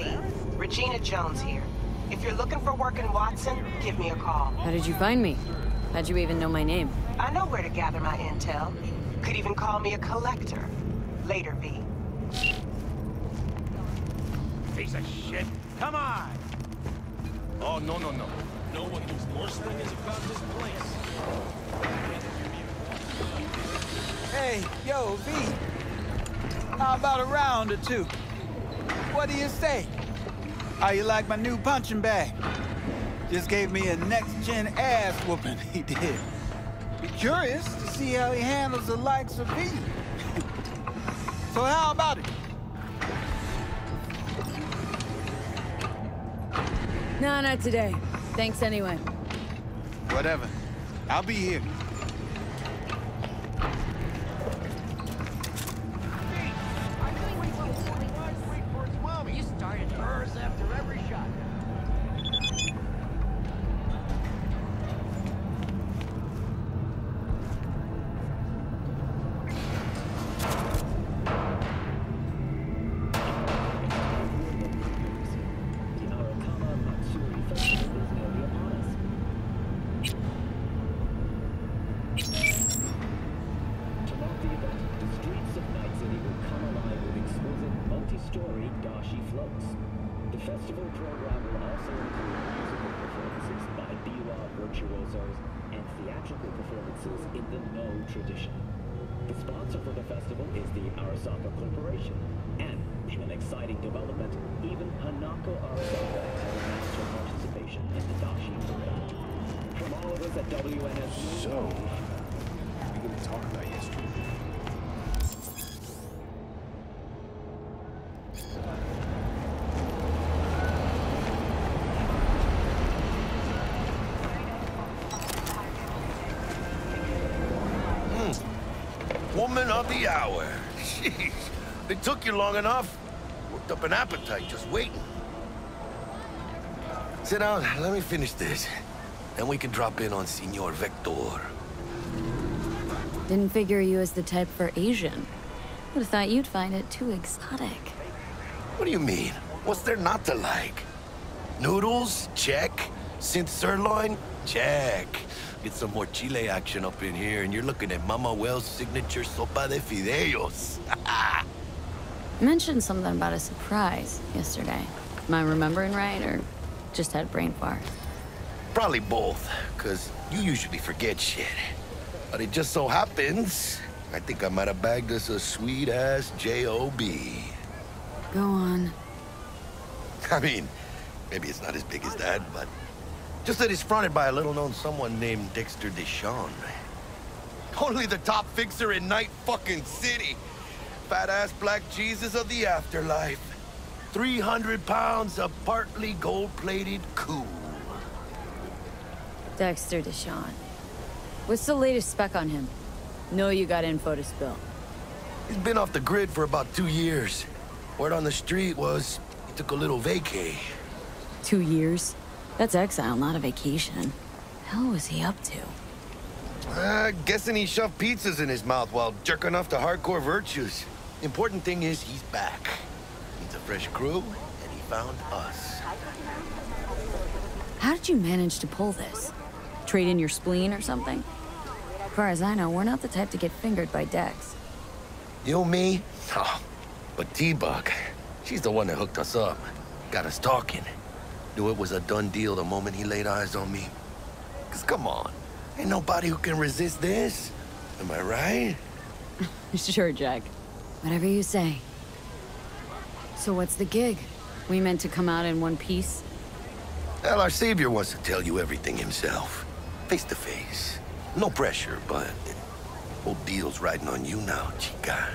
V. Regina Jones here. If you're looking for work in Watson, give me a call. How did you find me? How'd you even know my name? I know where to gather my intel. Could even call me a collector. Later, V. Piece of shit. Come on! Oh, no. No one knows more things about this place. Hey, yo, V. How about a round or two? What do you say? How you like my new punching bag? Just gave me a next-gen ass whooping, he did. Be curious to see how he handles the likes of V. So how about it? No, not today. Thanks anyway. Whatever. I'll be here. You started hers after every shot. Tradition. The sponsor for the festival is the Arasaka Corporation, and in an exciting development, even Hanako Arasaka has announced her participation in the Dashi Parade. From all of us at WNS. So, we gonna talk about yesterday? Woman of the hour. Jeez, it took you long enough. Worked up an appetite just waiting. Sit down, let me finish this. Then we can drop in on Senor Vector. Didn't figure you as the type for Asian. Would've thought you'd find it too exotic. What do you mean? What's there not to like? Noodles? Check. Synth sirloin? Check. Get some more Chile action up in here, and you're looking at Mama Wells' signature sopa de fideos. Mentioned something about a surprise yesterday. Am I remembering right, or just had brain fart? Probably both, because you usually forget shit. But it just so happens, I think I might have bagged us a sweet-ass J.O.B. Go on. I mean, maybe it's not as big as that, but just that it's fronted by a little-known someone named Dexter Deshawn. Only the top fixer in Night fucking City. Fat-ass black Jesus of the afterlife. 300 pounds of partly gold-plated cool. Dexter Deshawn. What's the latest spec on him? Know you got info to spill. He's been off the grid for about 2 years. Word on the street was he took a little vacay. 2 years? That's exile, not a vacation. Hell was he up to? Guessing he shoved pizzas in his mouth while jerking off to hardcore virtues. Important thing is he's back. Needs a fresh crew, and he found us. How did you manage to pull this? Trade in your spleen or something? As far as I know, we're not the type to get fingered by Dex. You, me? Oh, but T-Bug, she's the one that hooked us up. Got us talking. Knew it was a done deal the moment he laid eyes on me. 'Cause come on, ain't nobody who can resist this. Am I right? Sure, Jack. Whatever you say. So what's the gig? We meant to come out in one piece? Well, our savior wants to tell you everything himself. Face to face. No pressure, but whole deal's riding on you now, chica.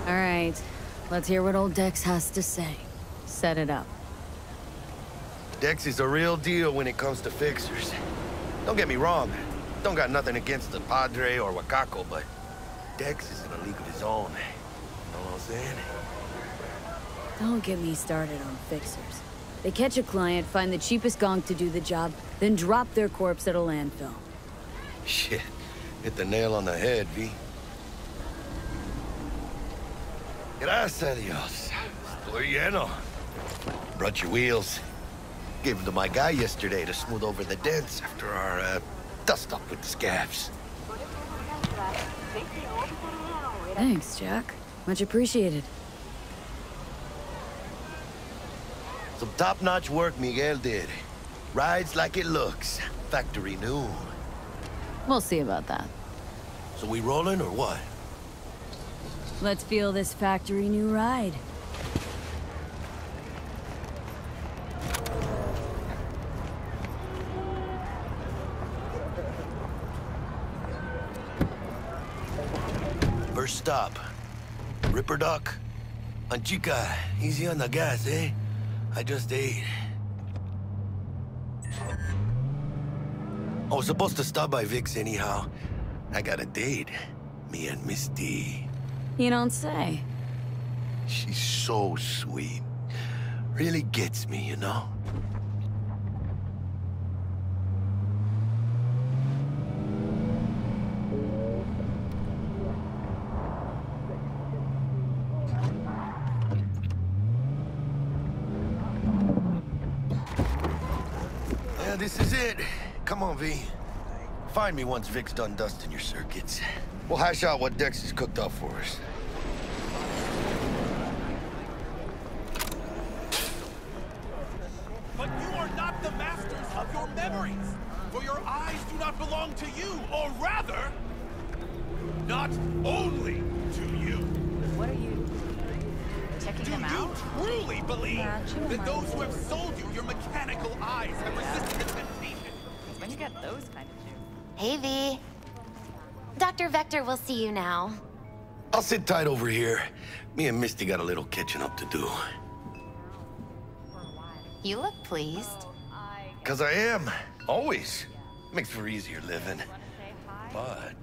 All right. Let's hear what old Dex has to say. Set it up. Dex is a real deal when it comes to fixers. Don't get me wrong. Don't got nothing against the Padre or Wakako, but Dex is in a league of his own. You know what I'm saying? Don't get me started on fixers. They catch a client, find the cheapest gonk to do the job, then drop their corpse at a landfill. Shit. Hit the nail on the head, V. Gracias a Dios. Estoy lleno. Brought your wheels. Gave them to my guy yesterday to smooth over the dents after our, dust-up with the scabs. Thanks, Jack. Much appreciated. Some top-notch work Miguel did. Rides like it looks. Factory new. We'll see about that. So we rolling or what? Let's feel this factory new ride. First stop. Ripper Dock. Anchica, easy on the gas, eh? I just ate. I was supposed to stop by Vic's anyhow. I got a date. Me and Miss D. You don't say. She's so sweet. Really gets me, you know? Yeah, this is it. Come on, V. Find me once Vic's done dusting your circuits. We'll hash out what Dex has cooked up for us. But you are not the masters of your memories, for your eyes do not belong to you, or rather, not only to you. What are you checking Do them you out? truly believe that those who have sold you your mechanical eyes have resisted the temptation? When you get those kind of shoes. Hey, V. Dr. Vector will see you now. I'll sit tight over here. Me and Misty got a little catching up to do. You look pleased. 'Cause I am. Always. Makes for easier living. But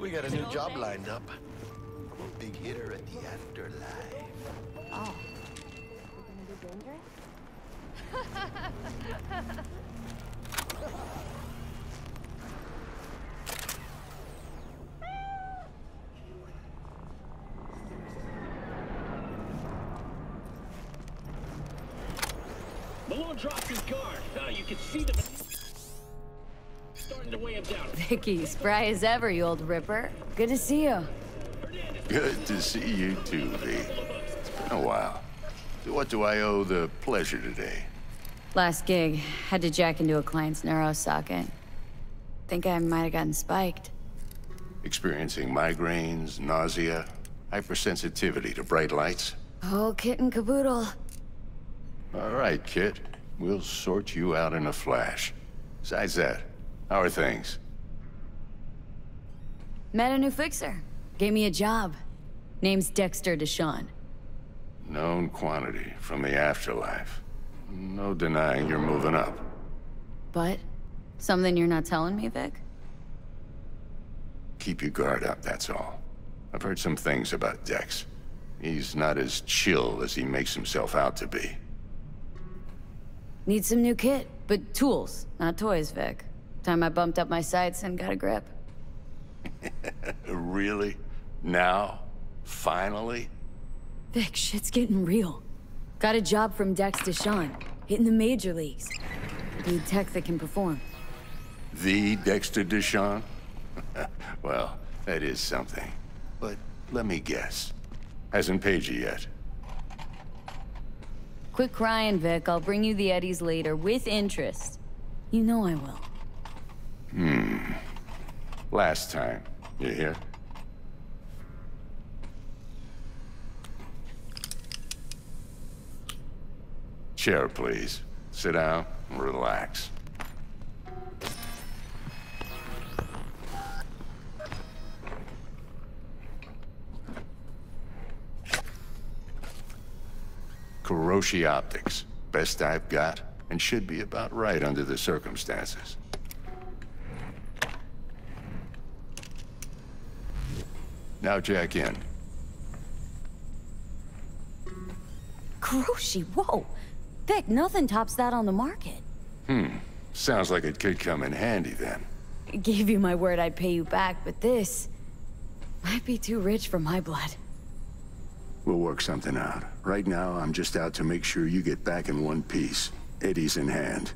we got a new job lined up. I'm a big hitter at the afterlife. Oh. Malone dropped his guard. Now you can see the starting to weigh him down. Vicky, spry as ever, you old ripper. Good to see you. Good to see you too, V. It's been a while. To what do I owe the pleasure today? Last gig, had to jack into a client's neuro socket. Think I might have gotten spiked. Experiencing migraines, nausea, hypersensitivity to bright lights? Oh, kit and caboodle. All right, Kit. We'll sort you out in a flash. Besides that, how are things? Met a new fixer. Gave me a job. Name's Dexter Deshawn. Known quantity from the afterlife. No denying you're moving up. But, something you're not telling me, Vic? Keep your guard up, that's all. I've heard some things about Dex. He's not as chill as he makes himself out to be. Need some new kit, but tools, not toys, Vic. Time I bumped up my sights and got a grip. Really? Now? Finally? Vic, shit's getting real. Got a job from Dex Deshawn, hitting the major leagues. Need tech that can perform. The Dexter Deshawn? Well, that is something. But let me guess. Hasn't paid you yet. Quit crying, Vic. I'll bring you the eddies later, with interest. You know I will. Last time. You hear? Chair, please. Sit down and relax. Kuroshi Optics. Best I've got, and should be about right under the circumstances. Now jack in. Kuroshi, whoa! Vic, nothing tops that on the market. Sounds like it could come in handy then. Gave you my word I'd pay you back, but this might be too rich for my blood. We'll work something out. Right now, I'm just out to make sure you get back in one piece. Eddie's in hand.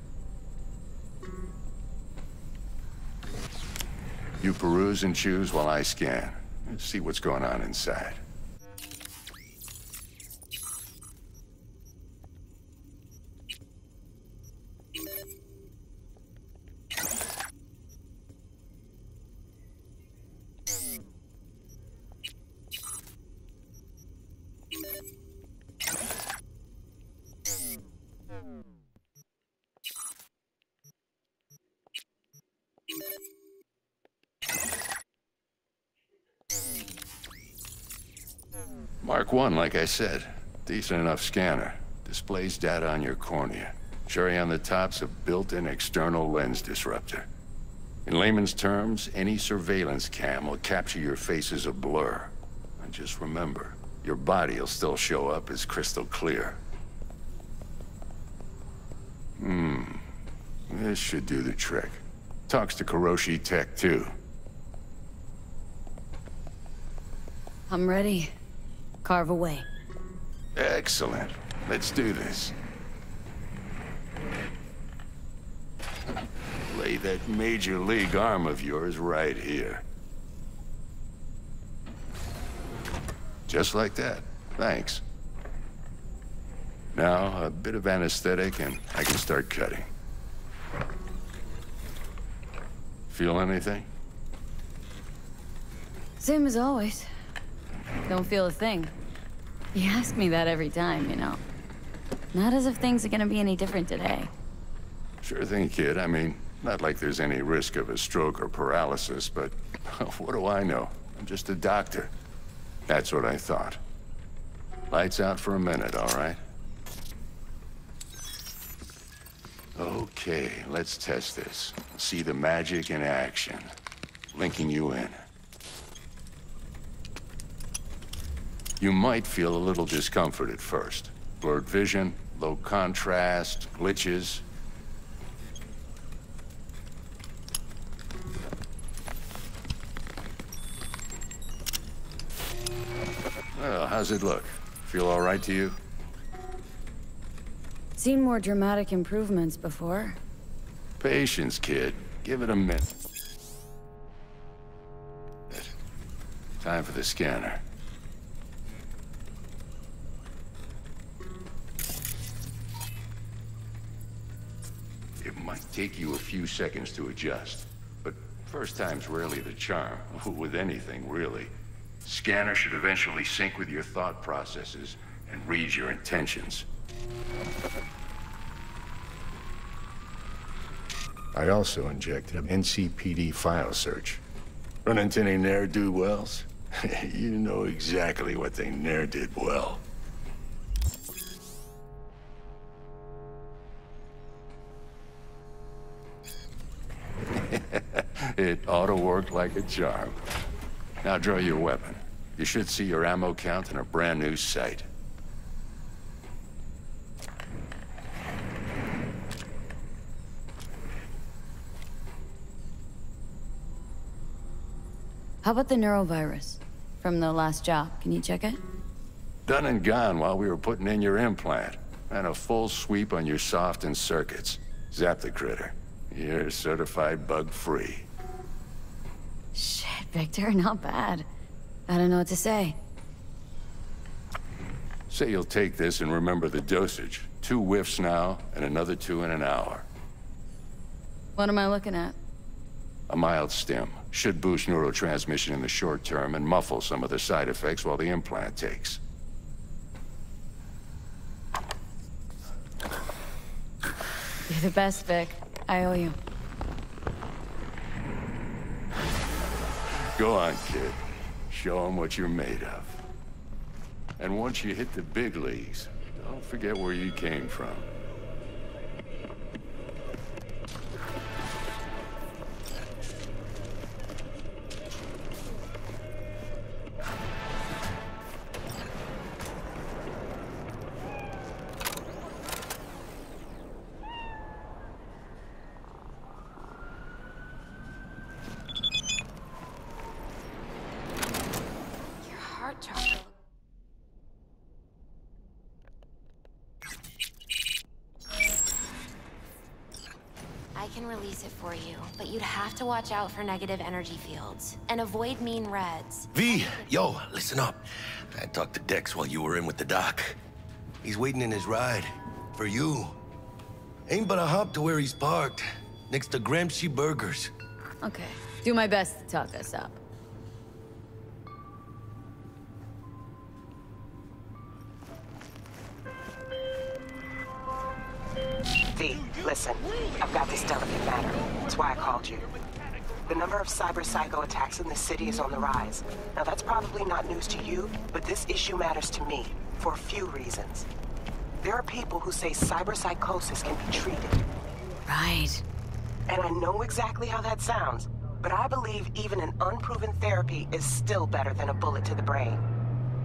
You peruse and choose while I scan. Let's see what's going on inside. Mark 1, like I said. Decent enough scanner. Displays data on your cornea. Cherry on the top's a built-in external lens disruptor. In layman's terms, any surveillance cam will capture your face as a blur. And just remember, your body will still show up as crystal clear. This should do the trick. Talks to Kuroshi Tech, too. I'm ready. Carve away. Excellent. Let's do this. Lay that major league arm of yours right here. Just like that. Thanks. Now, a bit of anesthetic and I can start cutting. Feel anything? Same as always. Don't feel a thing. You ask me that every time, you know. Not as if things are gonna be any different today. Sure thing, kid. I mean, not like there's any risk of a stroke or paralysis, but what do I know? I'm just a doctor. That's what I thought. Lights out for a minute, all right? Okay, let's test this. See the magic in action. Linking you in. You might feel a little discomfort at first. Blurred vision, low contrast, glitches. Well, how's it look? Feel all right to you? Seen more dramatic improvements before. Patience, kid. Give it a minute. Time for the scanner. It might take you a few seconds to adjust, but first time's rarely the charm, with anything, really. Scanner should eventually sync with your thought processes and read your intentions. I also injected an NCPD file search. Run into any ne'er-do-wells? You know exactly what they ne'er did well. It ought to work like a charm. Now draw your weapon. You should see your ammo count in a brand new sight. How about the neurovirus? From the last job, can you check it? Done and gone while we were putting in your implant. And a full sweep on your soft and circuits. Zap the critter. You're certified bug-free. Shit, Victor, not bad. I don't know what to say. Say you'll take this and remember the dosage. 2 whiffs now, and another 2 in an hour. What am I looking at? A mild stim. Should boost neurotransmission in the short term and muffle some of the side effects while the implant takes. You're the best, Vic. I owe you. Go on, kid. Show them what you're made of. And once you hit the big leagues, don't forget where you came from. Your heart chakra. can release it for you, but you'd have to watch out for negative energy fields and avoid mean reds. V, yo, listen up. I talked to Dex while you were in with the doc. He's waiting in his ride. For you. Ain't but a hop to where he's parked. Next to Gramsci Burgers. Okay. Do my best to talk us up. V, listen. I've got this delicate matter. That's why I called you. The number of cyber-psycho attacks in the city is on the rise. Now, that's probably not news to you, but this issue matters to me for a few reasons. There are people who say cyberpsychosis can be treated. Right. And I know exactly how that sounds, but I believe even an unproven therapy is still better than a bullet to the brain.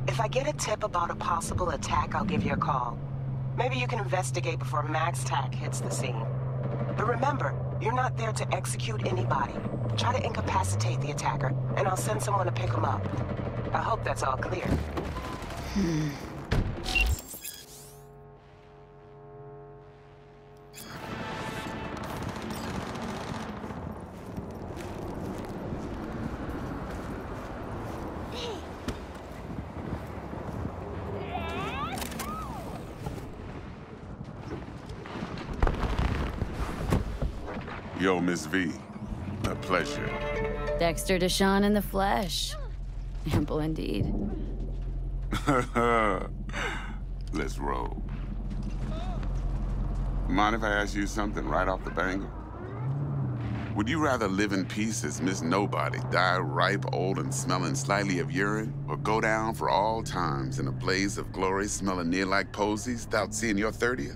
If I get a tip about a possible attack, I'll give you a call. Maybe you can investigate before Max Tack hits the scene. But remember, you're not there to execute anybody. Try to incapacitate the attacker, and I'll send someone to pick him up. I hope that's all clear. Yo, Miss V. A pleasure. Dexter DeShawn in the flesh. Ample indeed. Let's roll. Mind if I ask you something right off the bangle? Would you rather live in peace as Miss Nobody, die ripe, old, and smelling slightly of urine, or go down for all times in a blaze of glory smelling near like posies without seeing your 30th?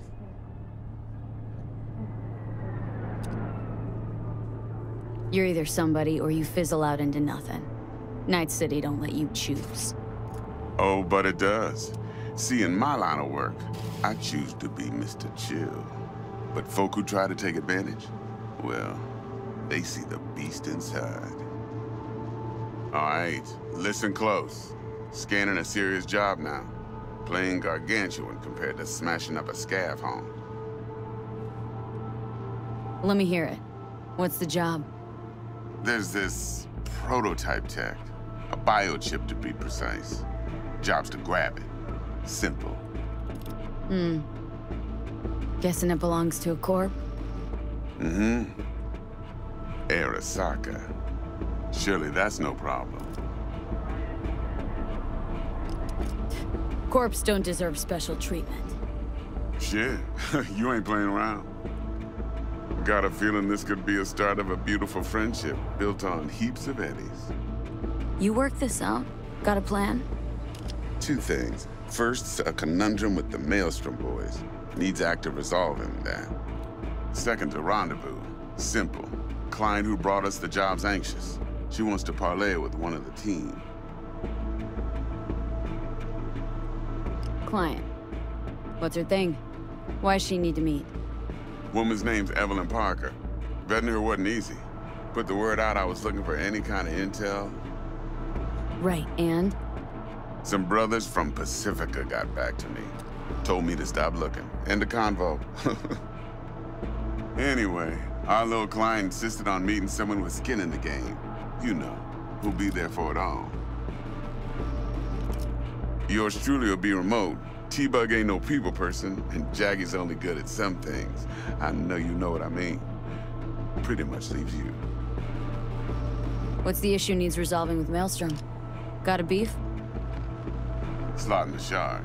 You're either somebody or you fizzle out into nothing. Night City don't let you choose. Oh, but it does. See, in my line of work, I choose to be Mr. Chill. But folk who try to take advantage, well, they see the beast inside. All right, listen close. Scanning a serious job now. Playing gargantuan compared to smashing up a scav home. Let me hear it. What's the job? There's this prototype tech, a biochip to be precise. Job's to grab it. Simple. Guessing it belongs to a corp? Mm-hmm. Arasaka. Surely that's no problem. Corps don't deserve special treatment. Shit, you ain't playing around. Got a feeling this could be a start of a beautiful friendship built on heaps of eddies. You work this out? Got a plan? Two things. First, a conundrum with the Maelstrom boys. Needs active resolving that. Second, a rendezvous. Simple. Client who brought us the job's anxious. She wants to parlay with one of the team. Client. What's her thing? Why does she need to meet? Woman's name's Evelyn Parker. Vetting her wasn't easy. Put the word out I was looking for any kind of intel. Right, and? Some brothers from Pacifica got back to me. Told me to stop looking. End the convo. Anyway, our little client insisted on meeting someone with skin in the game. You know, who'll be there for it all. Yours truly will be remote. T-Bug ain't no people person, and Jaggy's only good at some things. I know you know what I mean. Pretty much leaves you. What's the issue needs resolving with Maelstrom? Got a beef? Slot in the shard.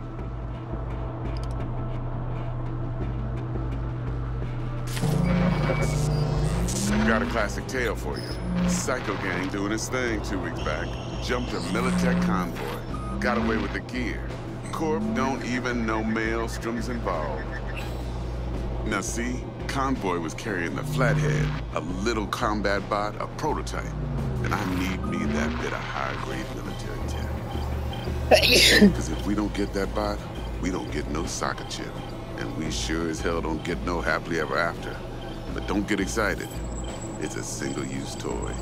Got a classic tale for you. Psycho gang doing its thing 2 weeks back. Jumped a Militech convoy. Got away with the gear. Corp don't even know Maelstrom's involved. Now see, convoy was carrying the Flathead, a little combat bot, a prototype. And I need me that bit of high-grade military tech. Because if we don't get that bot, we don't get no soccer chip. And we sure as hell don't get no happily ever after. But don't get excited. It's a single-use toy.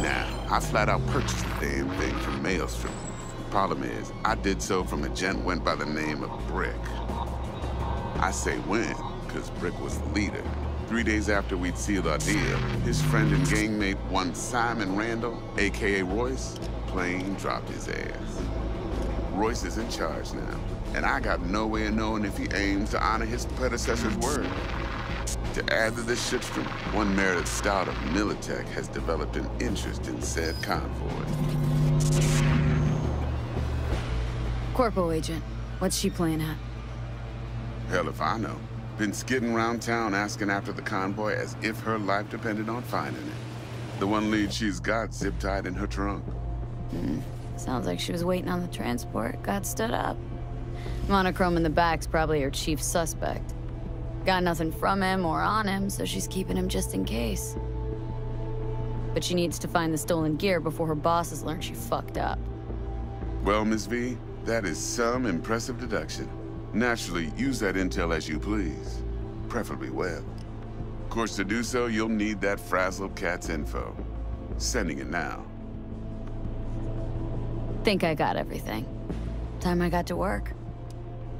Now, I flat out purchased the damn thing from Maelstrom. Problem is, I did so from a gent went by the name of Brick. I say when, because Brick was the leader. 3 days after we'd sealed our deal, his friend and gangmate, one Simon Randall, a.k.a. Royce, plain dropped his ass. Royce is in charge now, and I got no way of knowing if he aims to honor his predecessor's word. To add to this shitstorm, one Meredith Stout of Militech has developed an interest in said convoy. Corpo agent, what's she playing at? Hell if I know. Been skidding around town asking after the convoy as if her life depended on finding it. The one lead she's got zip-tied in her trunk. Sounds like she was waiting on the transport, got stood up. Monochrome in the back's probably her chief suspect. Got nothing from him or on him, so she's keeping him just in case. But she needs to find the stolen gear before her bosses learn she fucked up. Well, Miss V, that is some impressive deduction. Naturally, use that intel as you please. Preferably well. Of course, to do so, you'll need that frazzled cat's info. Sending it now. Think I got everything. Time I got to work.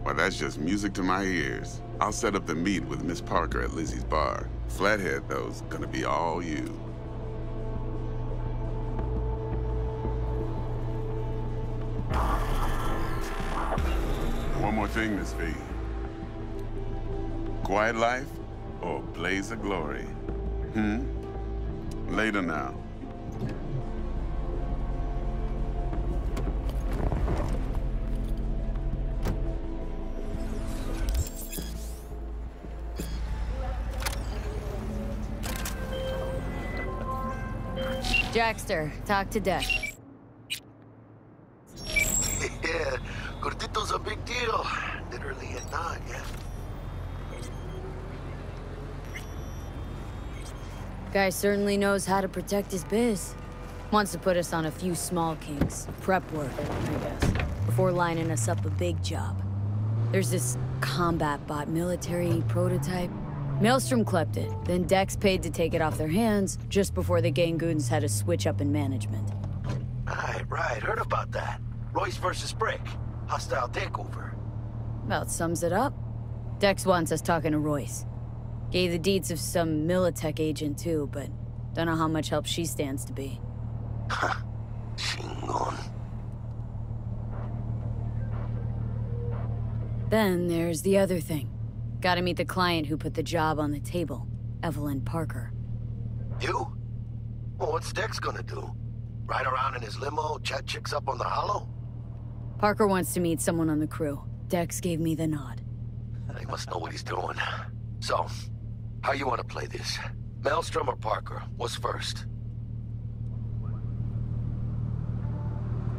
Well, that's just music to my ears. I'll set up the meet with Miss Parker at Lizzie's bar. Flathead, though's gonna be all you. One more thing, Miss V. Quiet life or blaze of glory? Later now. Jackster, talk to Deck. Yeah, Gordito's a big deal. Literally and not, yeah. Guy certainly knows how to protect his biz. Wants to put us on a few small kinks. Prep work, I guess. Before lining us up a big job. There's this combat bot military prototype. Maelstrom clept it, then Dex paid to take it off their hands just before the Gangoons had a switch up in management. Right, heard about that. Royce versus Brick. Hostile takeover. About sums it up. Dex wants us talking to Royce. Gave the deeds of some Militech agent too, but don't know how much help she stands to be. Chingon. Then there's the other thing. Gotta meet the client who put the job on the table, Evelyn Parker. You? Well, what's Dex gonna do? Ride around in his limo, chat chicks up on the hollow? Parker wants to meet someone on the crew. Dex gave me the nod. He must know what he's doing. So, how you want to play this? Maelstrom or Parker? What's first?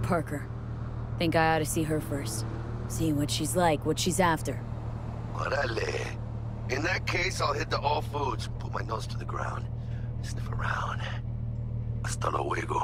Parker. Think I ought to see her first. See what she's like, what she's after. Orale. In that case, I'll hit the All Foods, put my nose to the ground, sniff around. Hasta luego.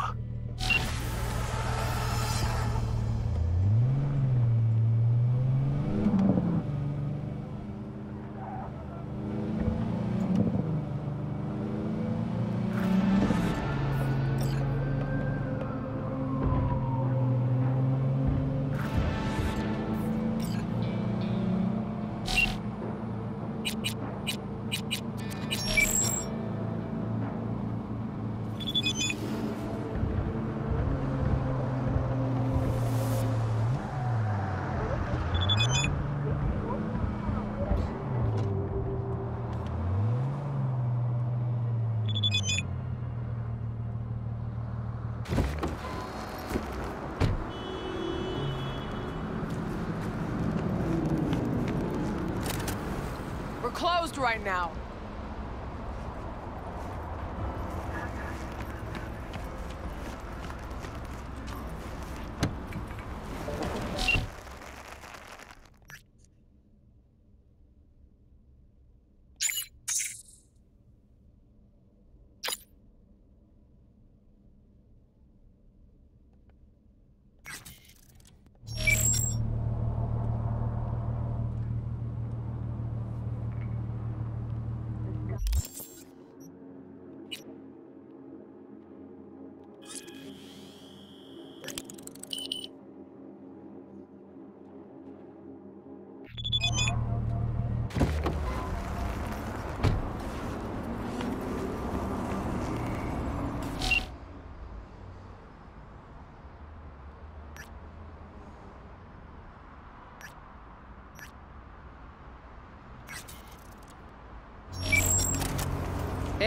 Closed right now.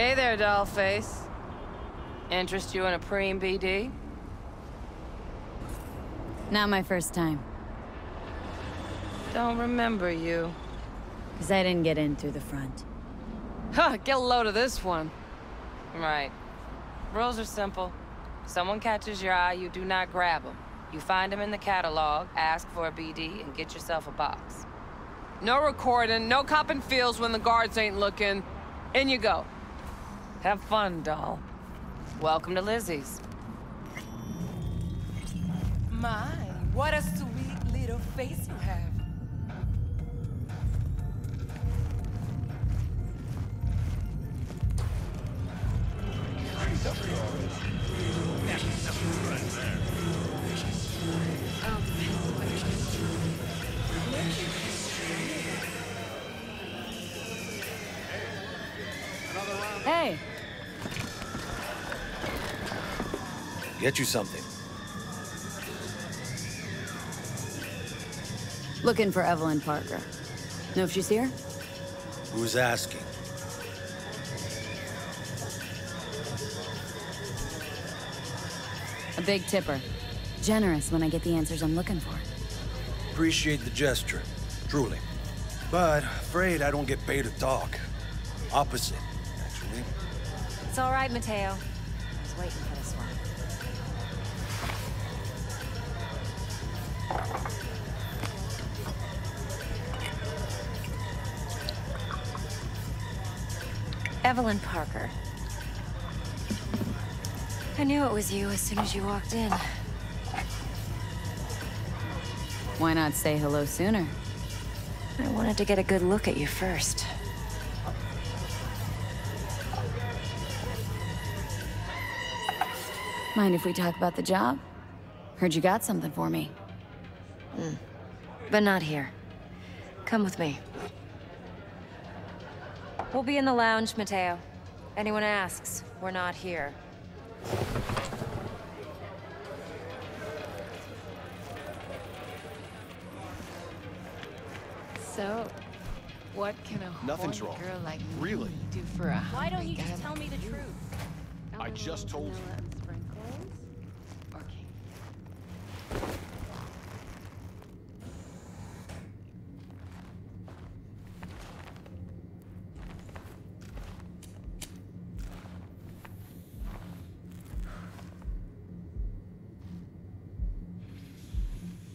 Hey there, dollface. Interest you in a preem BD? Not my first time. Don't remember you. Because I didn't get in through the front. Huh, get a load of this one. Right. Rules are simple. Someone catches your eye, you do not grab them. You find them in the catalog, ask for a BD, and get yourself a box. No recording, no copping feels when the guards ain't looking. In you go. Have fun, doll. Welcome to Lizzie's. My, what a sweet little face you have. Hey! Get you something. Looking for Evelyn Parker. Know if she's here? Who's asking? A big tipper. Generous when I get the answers I'm looking for. Appreciate the gesture, truly. But afraid I don't get paid to talk. Opposite, actually. It's all right, Mateo. I was waiting for this one. Evelyn Parker. I knew it was you as soon as you walked in. Why not say hello sooner? I wanted to get a good look at you first. Mind if we talk about the job? Heard you got something for me. But not here. Come with me. We'll be in the lounge, Mateo. Anyone asks, we're not here. So, what can a Nothing's horny wrong. girl like me Really? do for a Why don't you hunk just of tell me the truth? I just told you. vanilla and sprinkles? Okay.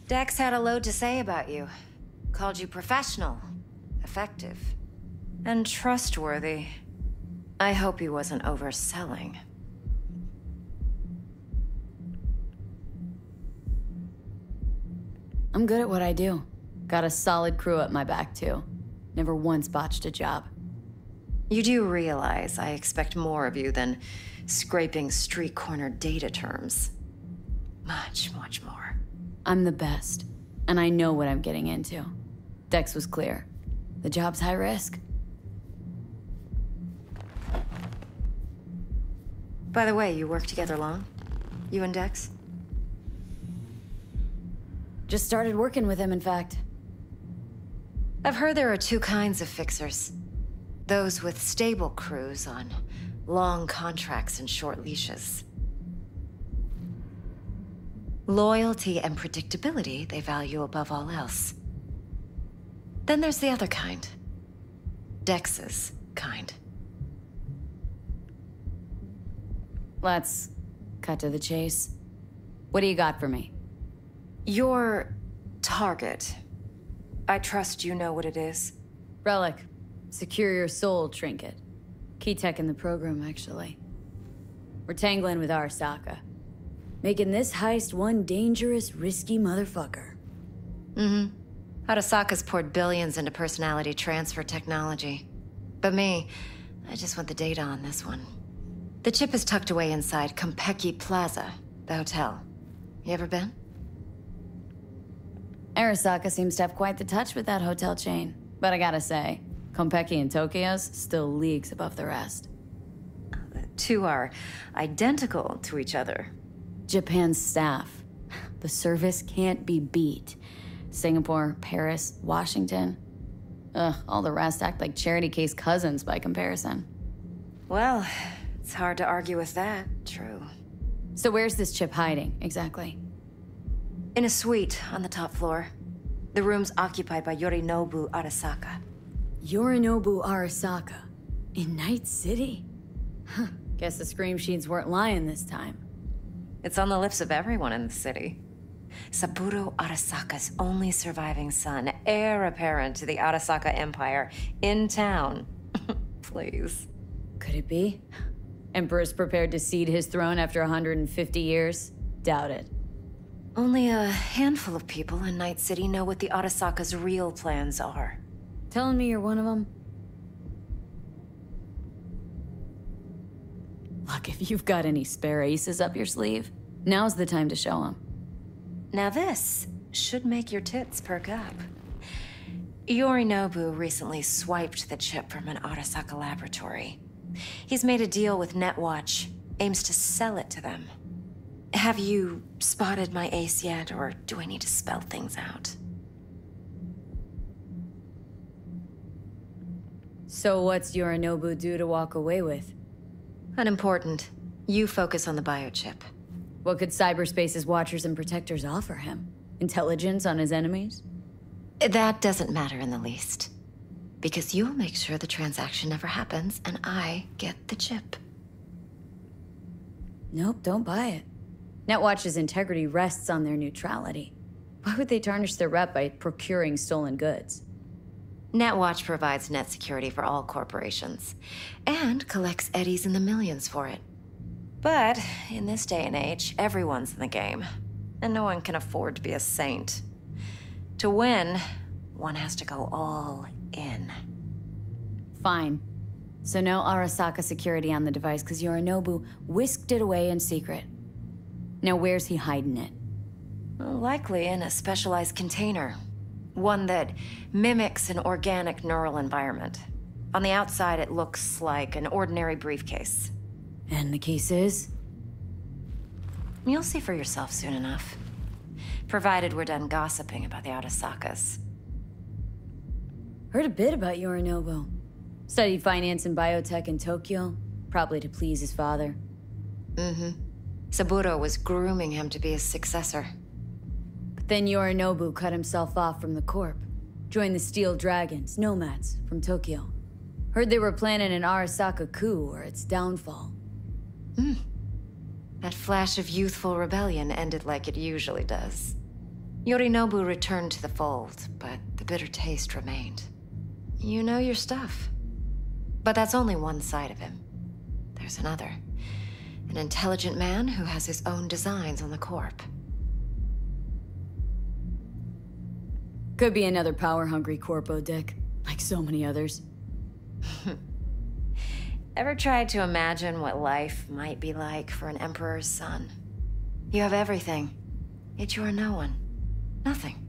Dex had a load to say about you. Called you professional, effective, and trustworthy. I hope he wasn't overselling. I'm good at what I do. Got a solid crew at my back, too. Never once botched a job. You do realize I expect more of you than scraping street corner data terms. Much, much more. I'm the best, and I know what I'm getting into. Dex was clear. The job's high risk. By the way, you work together long? You and Dex? Just started working with him, in fact. I've heard there are two kinds of fixers. Those with stable crews on long contracts and short leashes. Loyalty and predictability they value above all else. Then there's the other kind. Dex's kind. Let's cut to the chase. What do you got for me? Your target. I trust you know what it is. Relic. Secure your soul trinket. Key tech in the program, actually. We're tangling with Arasaka. Making this heist one dangerous, risky motherfucker. Mm-hmm. Arasaka's poured billions into personality transfer technology. But me, I just want the data on this one. The chip is tucked away inside Konpeki Plaza, the hotel. You ever been? Arasaka seems to have quite the touch with that hotel chain. But I gotta say, Konpeki in Tokyo's still leagues above the rest. The two are identical to each other. Japan's staff. The service can't be beat. Singapore, Paris, Washington. Ugh, all the rest act like charity case cousins by comparison. Well, it's hard to argue with that. True. So where's this chip hiding, exactly? In a suite on the top floor. The room's occupied by Yorinobu Arasaka. Yorinobu Arasaka? In Night City? Huh. Guess the scream sheets weren't lying this time. It's on the lips of everyone in the city. Saburo Arasaka's only surviving son, heir apparent to the Arasaka Empire, in town. Please. Could it be? Emperor's prepared to cede his throne after 150 years? Doubt it. Only a handful of people in Night City know what the Arasaka's real plans are. Telling me you're one of them? Look, if you've got any spare aces up your sleeve, now's the time to show them. Now this should make your tits perk up. Yorinobu recently swiped the chip from an Arasaka laboratory. He's made a deal with Netwatch, aims to sell it to them. Have you spotted my ace yet, or do I need to spell things out? So what's Yorinobu due to walk away with? Unimportant. You focus on the biochip. What could cyberspace's watchers and protectors offer him? Intelligence on his enemies? That doesn't matter in the least. Because you'll make sure the transaction never happens, and I get the chip. Nope, don't buy it. Netwatch's integrity rests on their neutrality. Why would they tarnish their rep by procuring stolen goods? Netwatch provides net security for all corporations, and collects eddies in the millions for it. But in this day and age, everyone's in the game, and no one can afford to be a saint. To win, one has to go all in. Fine. So no Arasaka security on the device because Yorinobu whisked it away in secret. Now where's he hiding it? Well, likely in a specialized container. One that mimics an organic neural environment. On the outside, it looks like an ordinary briefcase. And the case is? You'll see for yourself soon enough. Provided we're done gossiping about the Arasakas. Heard a bit about Yorinobu. Studied finance and biotech in Tokyo, probably to please his father. Mm-hmm. Saburo was grooming him to be his successor. But then Yorinobu cut himself off from the Corp. Joined the Steel Dragons, nomads, from Tokyo. Heard they were planning an Arasaka coup or its downfall. That flash of youthful rebellion ended like it usually does. Yorinobu returned to the fold, but the bitter taste remained. You know your stuff. But that's only one side of him. There's another. An intelligent man who has his own designs on the Corp. Could be another power-hungry corpo dick, like so many others. Ever tried to imagine what life might be like for an emperor's son? You have everything, yet you are no one. Nothing.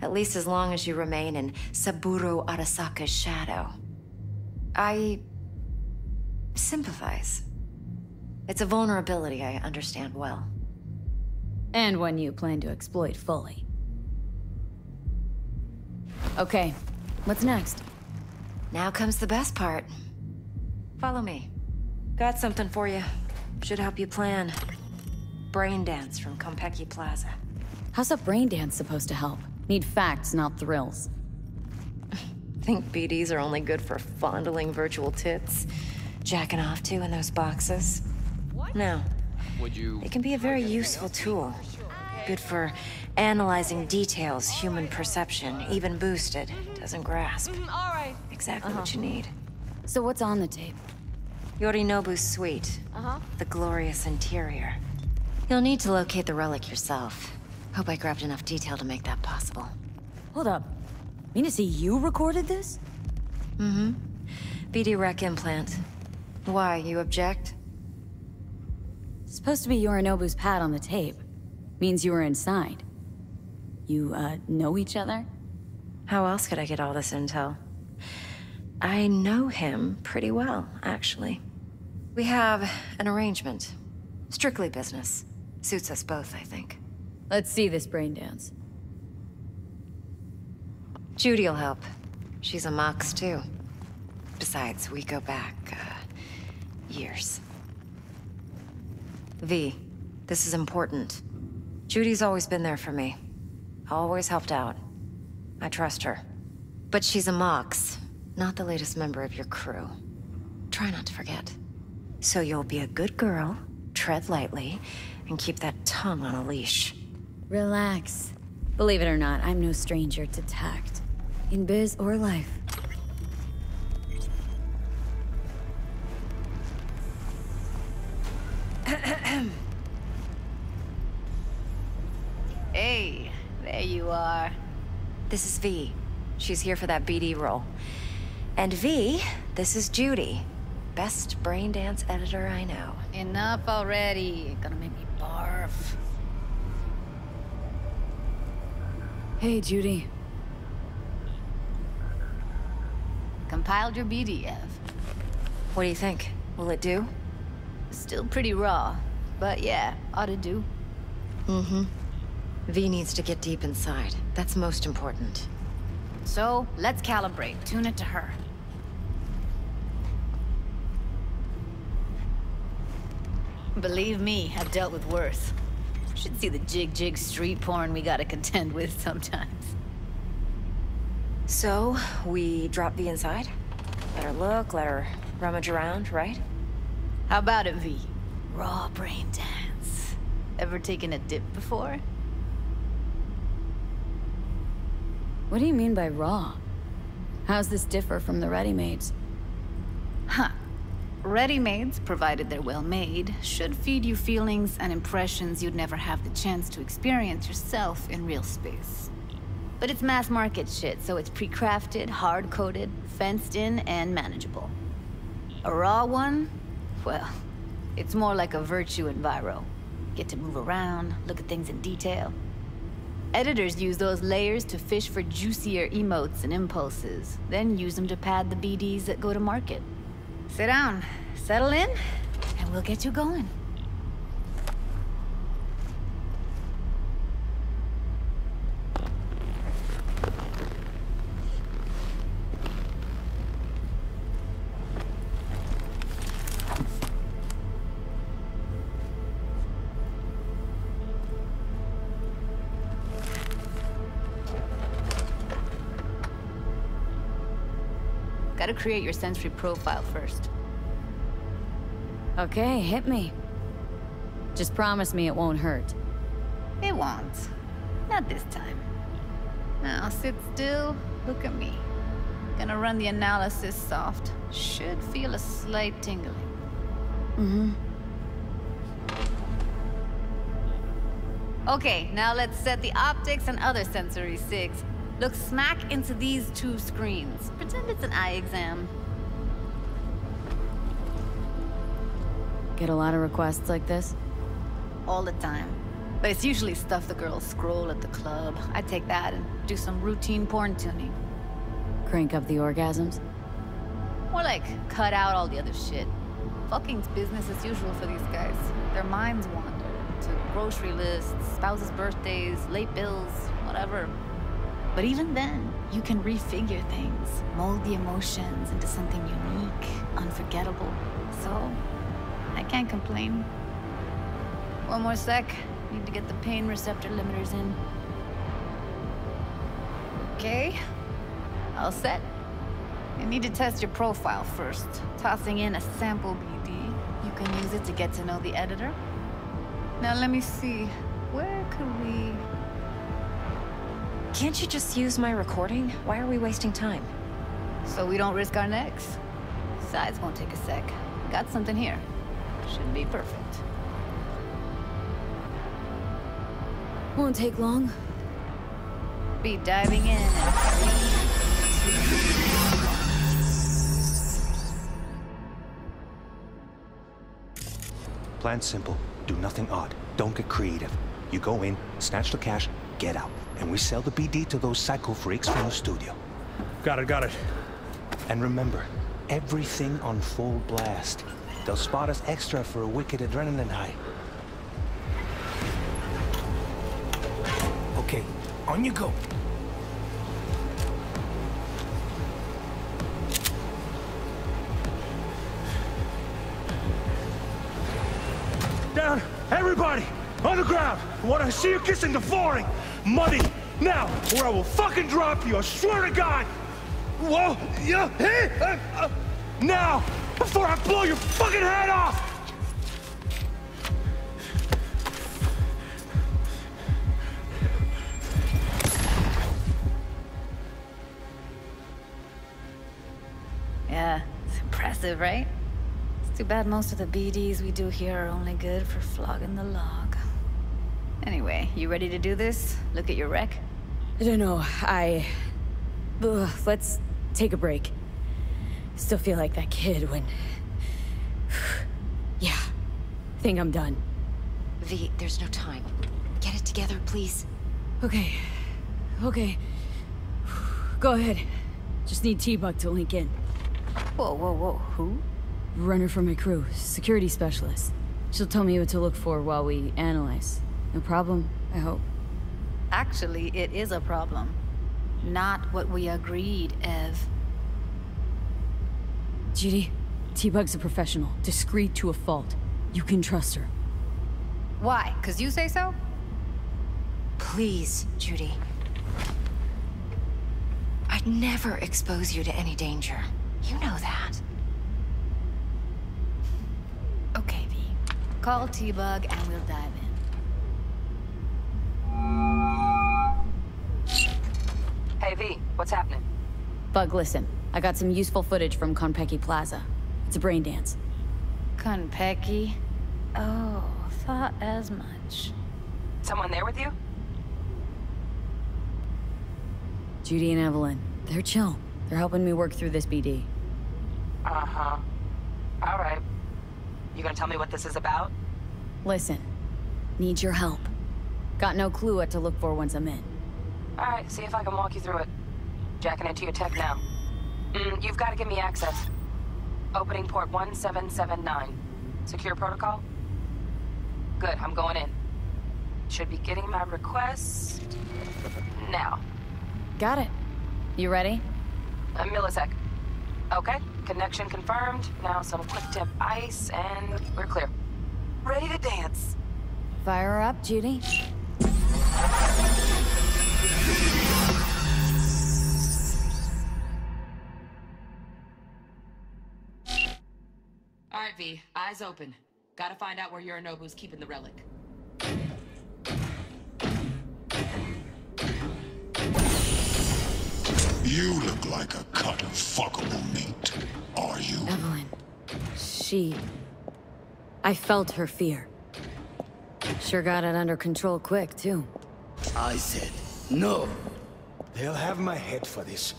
At least as long as you remain in Saburo Arasaka's shadow. I sympathize. It's a vulnerability I understand well. And one you plan to exploit fully. Okay, what's next? Now comes the best part. Follow me. Got something for you. Should help you plan. Brain dance from Konpeki Plaza. How's a brain dance supposed to help? Need facts, not thrills. Think BDs are only good for fondling virtual tits? Jacking off to in those boxes? No. It can be a very useful tool. Good for analyzing details human perception, even boosted, doesn't grasp. Exactly what you need. So what's on the tape? Yorinobu's suite. The glorious interior. You'll need to locate the relic yourself. Hope I grabbed enough detail to make that possible. Hold up. Mean to say you recorded this? Mm-hmm. BD rec implant. Why, you object? It's supposed to be Yorinobu's pad on the tape. Means you were inside. You, know each other? How else could I get all this intel? I know him pretty well, actually. We have an arrangement. Strictly business. Suits us both, I think. Let's see this brain dance. Judy'll help. She's a Mox, too. Besides, we go back, years. V, this is important. Judy's always been there for me. Always helped out. I trust her. But she's a Mox, not the latest member of your crew. Try not to forget. So you'll be a good girl, tread lightly, and keep that tongue on a leash. Relax. Believe it or not, I'm no stranger to tact. In biz or life. Hey, there you are. This is V. She's here for that BD role. And V, this is Judy. Best brain dance editor I know. Enough already. Gonna make me barf. Hey, Judy. Compiled your BDF. What do you think? Will it do? Still pretty raw, but yeah, ought to do. Mm-hmm. V needs to get deep inside. That's most important. So, let's calibrate. Tune it to her. Believe me, I've dealt with worse. Should see the jig street porn we gotta contend with sometimes. So, we drop V inside? Let her look, let her rummage around, right? How about it, V? Raw brain dance. Ever taken a dip before? What do you mean by raw? How's this differ from the ready-mades? Huh. Ready-mades, provided they're well-made, should feed you feelings and impressions you'd never have the chance to experience yourself in real space. But it's mass-market shit, so it's pre-crafted, hard-coded, fenced-in, and manageable. A raw one? Well, it's more like a virtue enviro. Get to move around, look at things in detail. Editors use those layers to fish for juicier emotes and impulses, then use them to pad the BDs that go to market. Sit down, settle in, and we'll get you going. Gotta create your sensory profile first. Okay, hit me. Just promise me it won't hurt. It won't. Not this time. Now sit still, look at me. Gonna run the analysis soft. Should feel a slight tingling. Mm-hmm. Okay, now let's set the optics and other sensory sigs. Look smack into these two screens. Pretend it's an eye exam. Get a lot of requests like this? All the time. But it's usually stuff the girls scroll at the club. I take that and do some routine porn tuning. Crank up the orgasms? More like cut out all the other shit. Fucking's business as usual for these guys. Their minds wander to grocery lists, spouses' birthdays, late bills, whatever. But even then, you can refigure things, mold the emotions into something unique, unforgettable. So, I can't complain. One more sec. Need to get the pain receptor limiters in. Okay. All set. You need to test your profile first. Tossing in a sample BD. You can use it to get to know the editor. Now let me see. Where could we... Can't you just use my recording? Why are we wasting time? So we don't risk our necks. Besides, won't take a sec. Got something here. Should be perfect. Won't take long. Be diving in. Plan simple. Do nothing odd. Don't get creative. You go in, snatch the cash, get out. And we sell the BD to those psycho freaks from the studio. Got it. And remember, everything on full blast. They'll spot us extra for a wicked adrenaline high. Okay, on you go. Everybody, on the ground! I want to see you kissing the flooring! Money, now, or I will fucking drop you, I swear to God! Whoa, yeah, hey, now, before I blow your fucking head off! Yeah, it's impressive, right? It's too bad most of the BDs we do here are only good for flogging the log. Anyway, you ready to do this? Look at your wreck? I don't know, let's take a break. Still feel like that kid when... Yeah, think I'm done. V, there's no time. Get it together, please. Okay. Go ahead. Just need T-Bug to link in. Whoa, who? Runner from my crew, security specialist. She'll tell me what to look for while we analyze. No problem, I hope. Actually, it is a problem. Not what we agreed, Ev. Judy, T-Bug's a professional, discreet to a fault. You can trust her. Why? 'Cause you say so? Please, Judy. I'd never expose you to any danger. You know that. Okay, V. Call T-Bug and we'll dive in. Hey, V, what's happening? Bug, listen. I got some useful footage from Konpeki Plaza. It's a brain dance. Konpeki? Oh, thought as much. Someone there with you? Judy and Evelyn. They're chill. They're helping me work through this BD. Uh-huh. All right. You gonna tell me what this is about? Listen. Need your help. Got no clue what to look for once I'm in. All right, see if I can walk you through it. Jacking into your tech now. You've got to give me access. Opening port 1779. Secure protocol? Good, I'm going in. Should be getting my request... now. Got it. You ready? A millisec. Okay, connection confirmed. Now some quick tip ice, and we're clear. Ready to dance. Fire her up, Judy. All right, V. Eyes open. Gotta find out where Yorinobu's keeping the relic. You look like a cut of fuckable meat. Are you? Evelyn. I felt her fear. Sure got it under control quick, too. I said no. They'll have my head for this.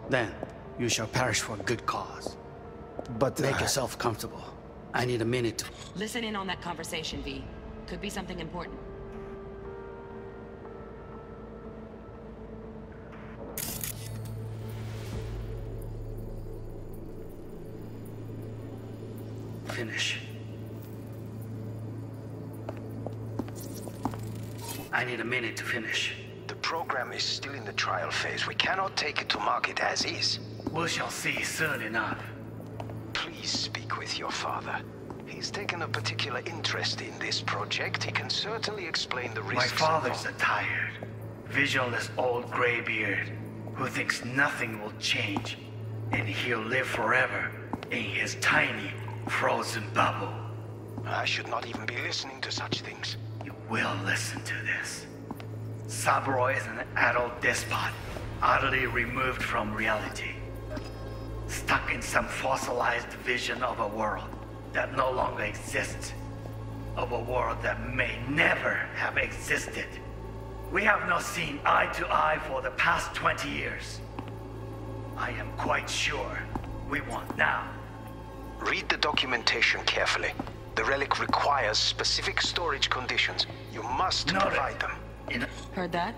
Then you shall perish for a good cause. But make yourself comfortable. I need a minute to... Listen in on that conversation, V. Could be something important. Finish. I need a minute to finish. The program is still in the trial phase. We cannot take it to market as is. We shall see soon enough. Please speak with your father. He's taken a particular interest in this project. He can certainly explain the risks. My father's a tired, visionless old graybeard who thinks nothing will change, and he'll live forever in his tiny, frozen bubble. I should not even be listening to such things. You will listen to this. Saburo is an adult despot, utterly removed from reality. Stuck in some fossilized vision of a world that no longer exists. Of a world that may never have existed. We have not seen eye to eye for the past 20 years. I am quite sure we want now. Read the documentation carefully. The relic requires specific storage conditions. You must provide them. Heard that?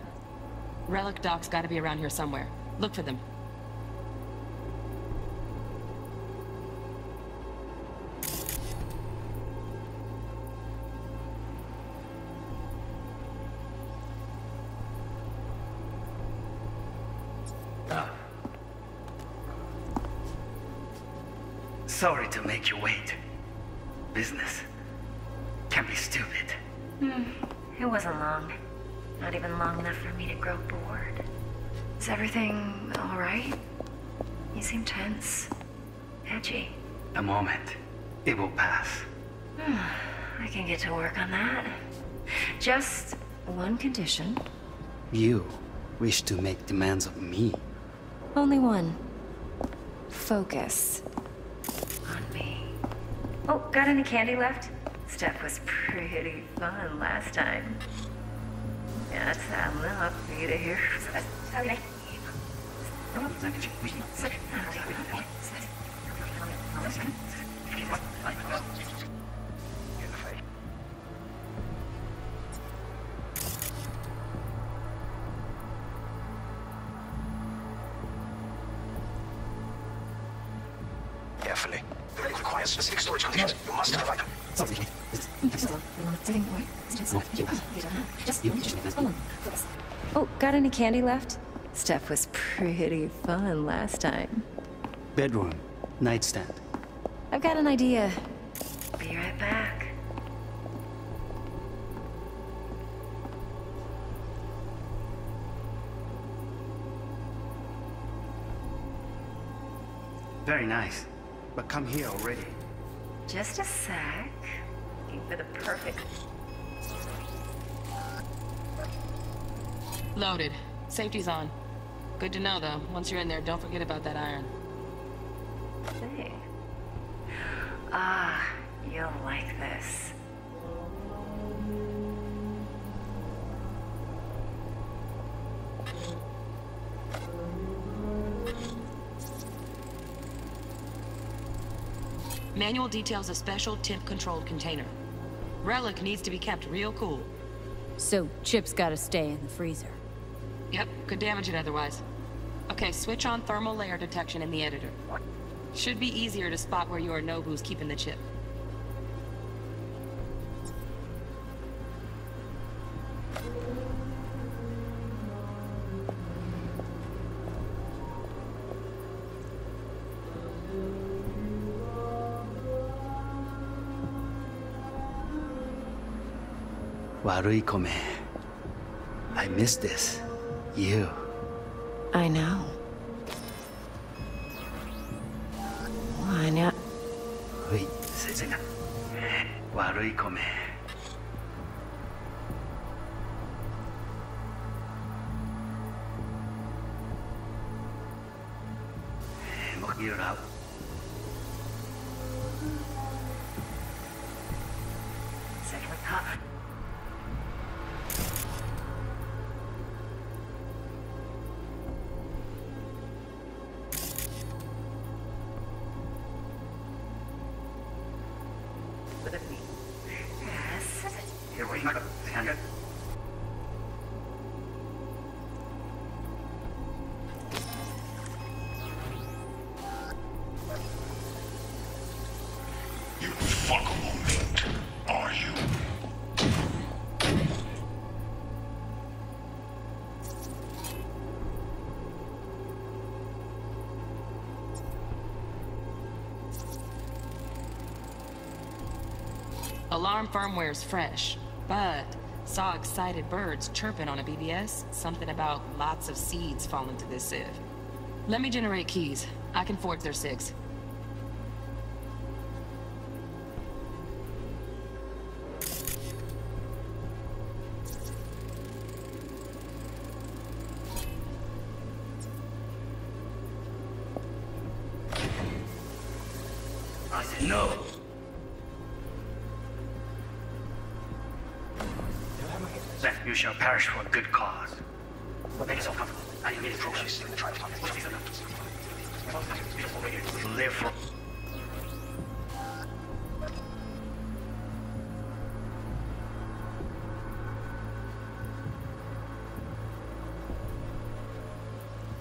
Relic docs gotta be around here somewhere. Look for them. Sorry to make you wait. Business can be stupid. It wasn't long. Not even long enough for me to grow bored. Is everything all right? You seem tense. Edgy. A moment. It will pass. I can get to work on that. Just one condition. You wish to make demands of me. Only one. Focus on me. Oh, got any candy left? Stuff was pretty fun last time. Yeah, that's enough for you to hear. Carefully. The rig requires specific storage conditions. You must provide them. Oh, got any candy left? Stuff was pretty fun last time. Bedroom. Nightstand. I've got an idea. Be right back. Very nice. But come here already. Just a sec. Looking for the perfect... Loaded. Safety's on. Good to know, though. Once you're in there, don't forget about that iron. thing. Ah, you'll like this. Manual details a special temp-controlled container. Relic needs to be kept real cool. So, Chip's gotta stay in the freezer. Yep, could damage it otherwise. Okay, switch on thermal layer detection in the editor. Should be easier to spot where Yorinobu's keeping the chip. Warui Kome. I miss this. You. I know. I know. Wait, Setsuna. Warui Kome. You're out. Second top. Yes. Here we go. You fuckable meat, are you? Alarm firmware's fresh, but saw excited birds chirping on a BBS. Something about lots of seeds falling to this sieve. Let me generate keys. I can forge their SIGs. I said no. Then you shall perish for a good cause. Make yourself comfortable. I need progress in the tribe. Live for...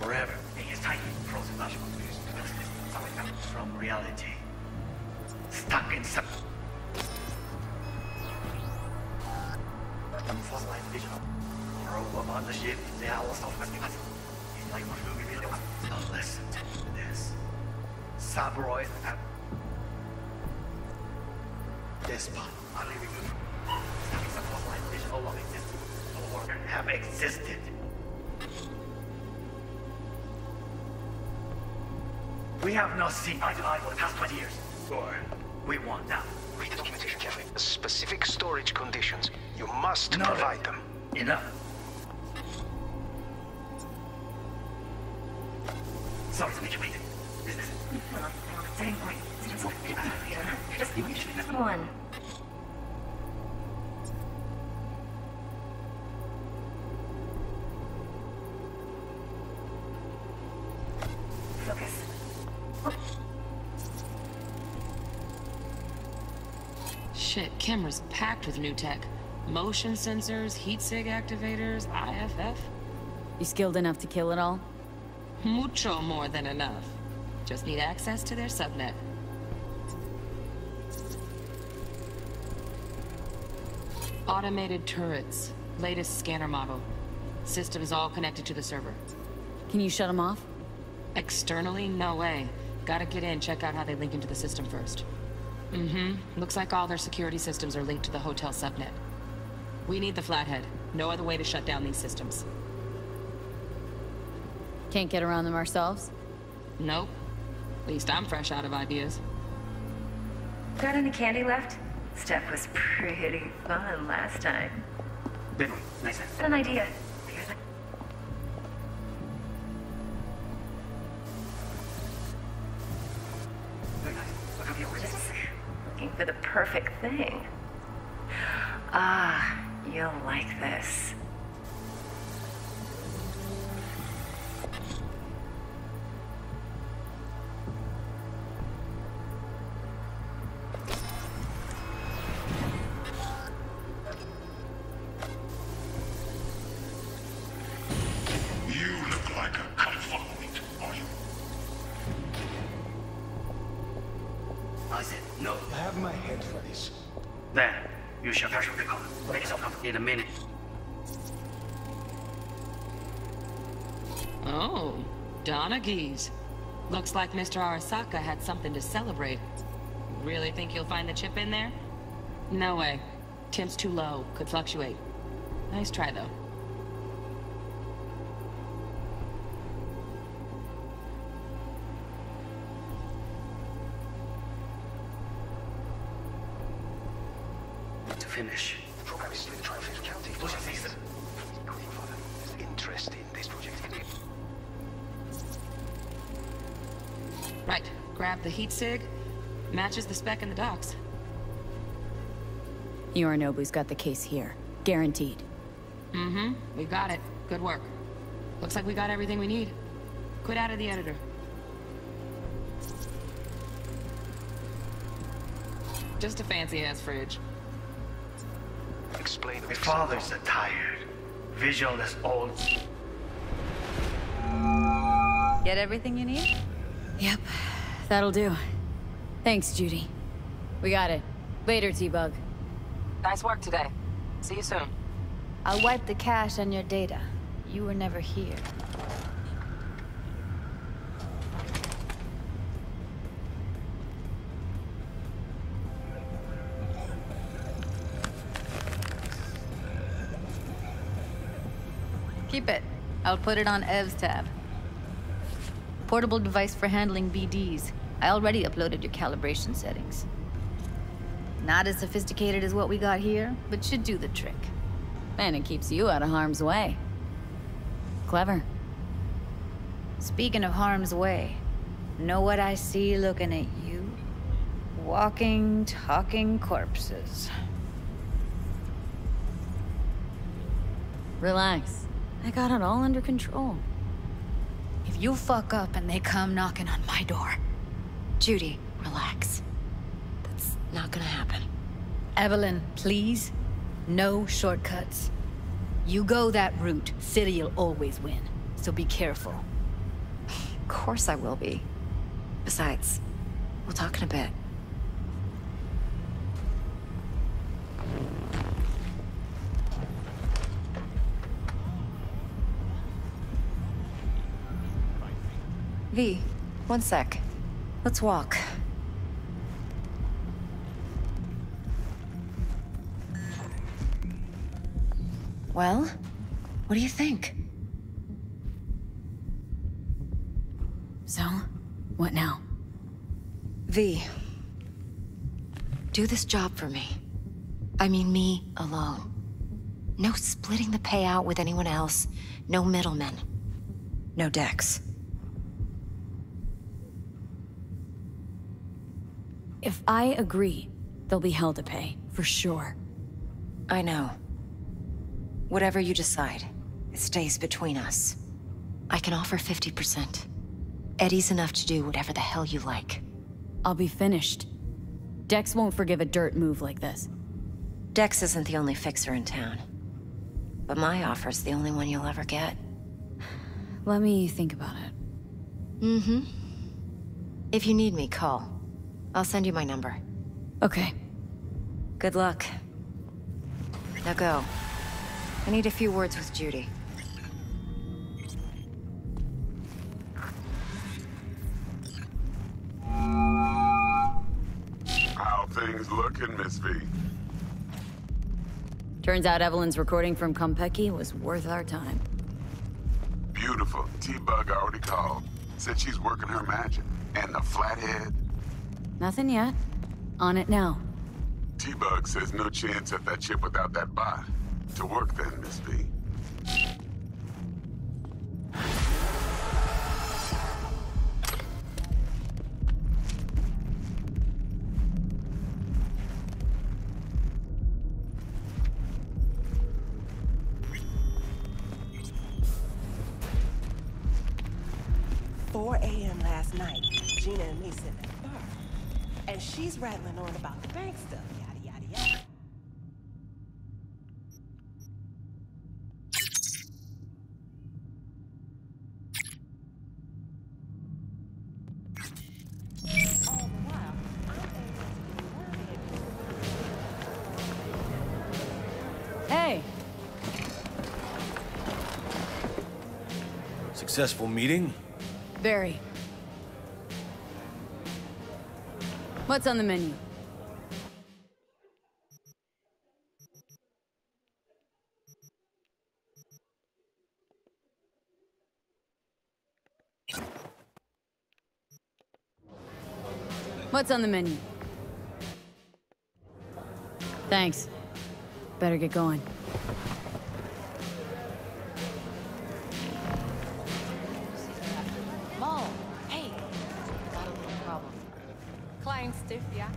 forever. It is tight, frozen from reality. Stuck in some... fossilized vision or upon the ship, they are also like now listen to this. Sabroid and despot are living with stuck in some fossilized all of it or have existed. We have not seen eye to eye for the past 20 years. Or we want now. Read the documentation carefully. Specific storage conditions. You must provide them. Enough. Sorry to make you wait. Business. Come on. Focus. Shit, camera's packed with new tech. Motion sensors, heat sig activators, IFF. You skilled enough to kill it all? Mucho more than enough. Just need access to their subnet. Automated turrets. Latest scanner model. Systems all connected to the server. Can you shut them off? Externally, no way. Gotta get in, check out how they link into the system first. Looks like all their security systems are linked to the hotel subnet. We need the Flathead. No other way to shut down these systems. Can't get around them ourselves? Nope. At least I'm fresh out of ideas. Got any candy left? Stuff was pretty fun last time. Big one. Nice. Got an idea. Looking for the perfect thing. Ah, you'll like this. You look like a cut of fuck meat, are you? I said no. I have my head for this. Then, you shall catch the call. Make yourself comfortable in a minute. Oh, Donaghy's. Looks like Mr. Arasaka had something to celebrate. Really think you'll find the chip in there? No way. Temp's too low. Could fluctuate. Nice try, though. To finish. The program is still trying to county. Push your face. There's interest in this project. Right. Grab the heat sig. Matches the spec in the docks. Yorinobu's got the case here. Guaranteed. We got it. Good work. Looks like we got everything we need. Quit out of the editor. Just a fancy-ass fridge. Explain. My fathers are tired. Visual is old. Get everything you need? Yep, that'll do. Thanks, Judy. We got it. Later, T-Bug. Nice work today. See you soon. I'll wipe the cache on your data. You were never here. Keep it. I'll put it on Ev's tab. Portable device for handling BDs. I already uploaded your calibration settings. Not as sophisticated as what we got here, but should do the trick. And it keeps you out of harm's way. Clever. Speaking of harm's way, know what I see looking at you? Walking, talking corpses. Relax. I got it all under control. If you fuck up and they come knocking on my door... Judy, relax. That's not gonna happen. Evelyn, please. No shortcuts. You go that route, City'll always win. So be careful. Of course I will be. Besides, we'll talk in a bit. V, one sec. Let's walk. Well, what do you think? So, what now? V, do this job for me. I mean me alone. No splitting the payout with anyone else. No middlemen. No Dex. If I agree, there'll be hell to pay, for sure. I know. Whatever you decide, it stays between us. I can offer 50%. Eddie's enough to do whatever the hell you like. I'll be finished. Dex won't forgive a dirt move like this. Dex isn't the only fixer in town. But my offer's the only one you'll ever get. Let me think about it. Mm-hmm. If you need me, call. I'll send you my number. Okay. Good luck. Now go. I need a few words with Judy. How things looking, Miss V? Turns out Evelyn's recording from Konpeki was worth our time. Beautiful. T-Bug already called. Said she's working her magic. And the flathead? Nothing yet. On it now. T-Bug says no chance at that chip without that bot. To work then, Miss V. Last night, Gina and me sitting at the bar, and she's rattling on about the bank stuff, yada yada yada. Hey! Successful meeting? Very. What's on the menu? What's on the menu? Thanks. Better get going. Mom, hey, got a little problem. Client stiff, yeah?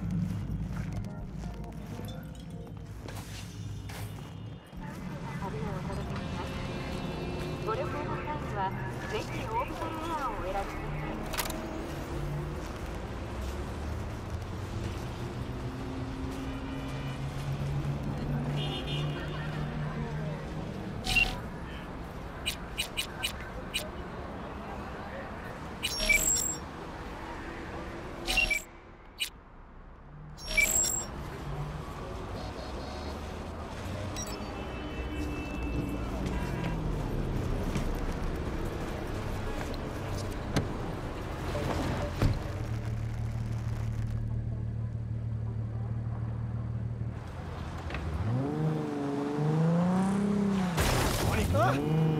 Huh?